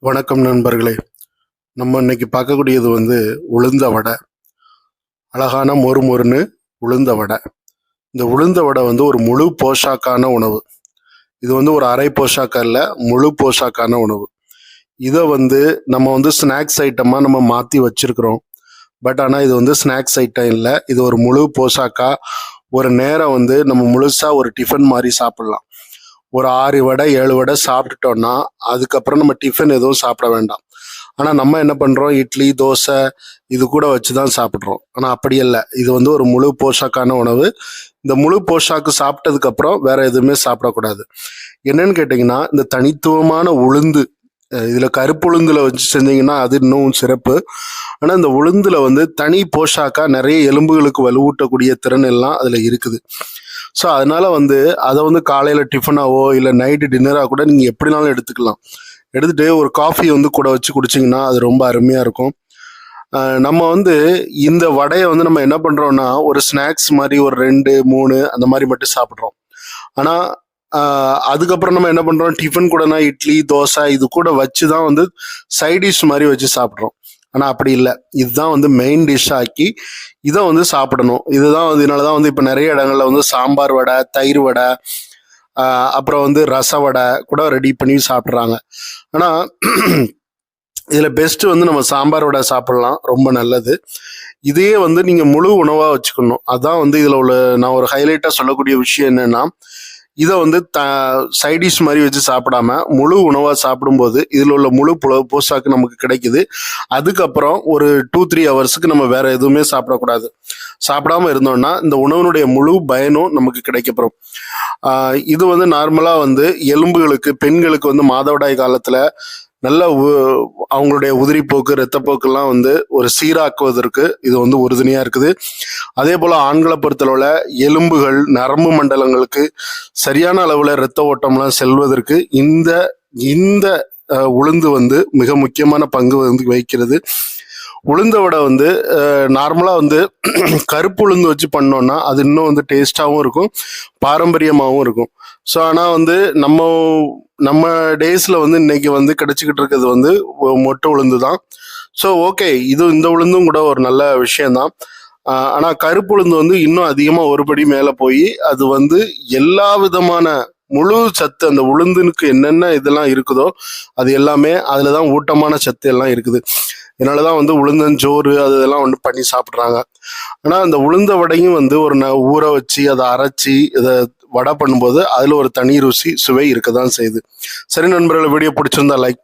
வணக்கம் நண்பர்களே. நம்ம இன்னைக்கு பார்க்கக்கூடியது உளுந்த வடை. அழகான மொறு மொறுன்னு உளுந்த வடை. இந்த உளுந்த வடை ஒரு முழு போஷாக்கான உணவு. இது ஒரு அரை போஷாக்கா இல்லை, முழு போஷாக்கான உணவு. இதை நம்ம ஸ்நாக்ஸ் ஐட்டமாக நம்ம மாற்றி வச்சிருக்கிறோம். பட் ஆனால் இது ஸ்நாக்ஸ் ஐட்டம் இல்லை, இது ஒரு முழு போஷாக்கா. ஒரு நேரம் நம்ம முழுசாக ஒரு டிஃபன் மாதிரி சாப்பிடலாம். ஒரு 6 வடை 7 வடை சாப்பிட்டுட்டோம்னா அதுக்கப்புறம் நம்ம டிஃபன் எதுவும் சாப்பிட வேண்டாம். ஆனால் நம்ம என்ன பண்ணுறோம், இட்லி தோசை இது கூட வச்சு தான் சாப்பிட்றோம். ஆனால் அப்படி இல்லை, இது ஒரு முழு போஷாக்கான உணவு. இந்த முழு போஷாக்கு சாப்பிட்டதுக்கப்புறம் வேற எதுவுமே சாப்பிடக்கூடாது. என்னன்னு கேட்டிங்கன்னா, இந்த தனித்துவமான உளுந்து, இதில் கருப்புளுந்தில் வச்சு செஞ்சீங்கன்னா அது இன்னும் சிறப்பு. ஆனால் இந்த உளுந்தில் தனி போஷாக்கா நிறைய எலும்புகளுக்கு வலுவூட்டக்கூடிய திறன் எல்லாம் அதில் இருக்குது. ஸோ அதனால அதை காலையில் டிஃபனாவோ இல்லை நைட்டு டின்னராக கூட நீங்கள் எப்படினாலும் எடுத்துக்கலாம். எடுத்துகிட்டு ஒரு காஃபி கூட வச்சு குடிச்சிங்கன்னா அது ரொம்ப அருமையாக இருக்கும். நம்ம இந்த வடையை நம்ம என்ன பண்ணுறோன்னா ஒரு ஸ்நாக்ஸ் மாதிரி ஒரு 2 3 அந்த மாதிரி மட்டும் சாப்பிட்றோம். ஆனால் அதுக்கப்புறம் நம்ம என்ன பண்ணுறோம், டிஃபன் கூடனா இட்லி தோசை இது கூட வச்சு தான் சைட் டிஷ் மாதிரி வச்சு சாப்பிட்றோம். ஆனால் அப்படி இல்லை, இதுதான் மெயின் டிஷ் ஆக்கி இதை சாப்பிடணும். இதுதான் இதனால தான் இப்போ நிறைய இடங்கள்ல சாம்பார் வடை, தயிர் வடை, அப்புறம் ரச வடை கூட ரெடி பண்ணி சாப்பிட்றாங்க. ஆனால் இதில் பெஸ்ட்டு நம்ம சாம்பார் வடை சாப்பிட்லாம், ரொம்ப நல்லது. இதையே நீங்கள் முழு உணவாக வச்சுக்கணும். அதான் இதில் உள்ள நான் ஒரு ஹைலைட்டாக சொல்லக்கூடிய விஷயம் என்னென்னா, இதை சைடிஷ் மாதிரி வச்சு சாப்பிடாம முழு உணவாக சாப்பிடும்போது இதில் உள்ள முழு போஷாக்கு நமக்கு கிடைக்குது. அதுக்கப்புறம் ஒரு 2-3 ஹவர்ஸுக்கு நம்ம வேற எதுவுமே சாப்பிடக்கூடாது. சாப்பிடாம இருந்தோம்னா இந்த உணவினுடைய முழு பயனும் நமக்கு கிடைக்கப்படும். இது நார்மலாக எலும்புகளுக்கு, பெண்களுக்கு மாதவிடாய் காலத்தில் நல்ல அவங்களுடைய உதிரிப்போக்கு இரத்தப்போக்கெல்லாம் ஒரு சீராக்குவதற்கு இது உறுதுணையாக இருக்குது. அதே போல் ஆண்களை பொறுத்தளவில் எலும்புகள், நரம்பு மண்டலங்களுக்கு சரியான அளவில் இரத்த ஓட்டம்லாம் செல்வதற்கு இந்த இந்த உளுந்து மிக முக்கியமான பங்கு வகிக்கிறது. உளுந்த வடை நார்மலாக கருப்பு உளுந்து வச்சு பண்ணோன்னா அது இன்னும் டேஸ்டாகவும் இருக்கும், பாரம்பரியமாகவும் இருக்கும். ஸோ ஆனால் நம்ம டேஸில் இன்னைக்கு கிடைச்சிக்கிட்டு இருக்கிறது மொட்டை உளுந்து தான். ஸோ ஓகே, இந்த உளுந்தும் கூட ஒரு நல்ல விஷயம்தான். ஆனால் கருப்பு உளுந்து இன்னும் அதிகமாக ஒருபடி மேலே போய் அது எல்லா விதமான முழு சத்து, அந்த உளுந்துனுக்கு என்னென்ன இதெல்லாம் இருக்குதோ அது எல்லாமே அதில் தான் ஊட்டமான சத்து எல்லாம் இருக்குது. இதனால தான் உளுந்தஞ்சோறு அது இதெல்லாம் பண்ணி சாப்பிட்றாங்க. ஆனால் அந்த உளுந்த வடையும் ஒரு ஊற வச்சு அதை அரைச்சி இதை வடை பண்ணும்போது அதில் ஒரு தனி ருசி சுவை இருக்க தான் செய்யுது. சரி நண்பர்களை, வீடியோ பிடிச்சிருந்தா லைக்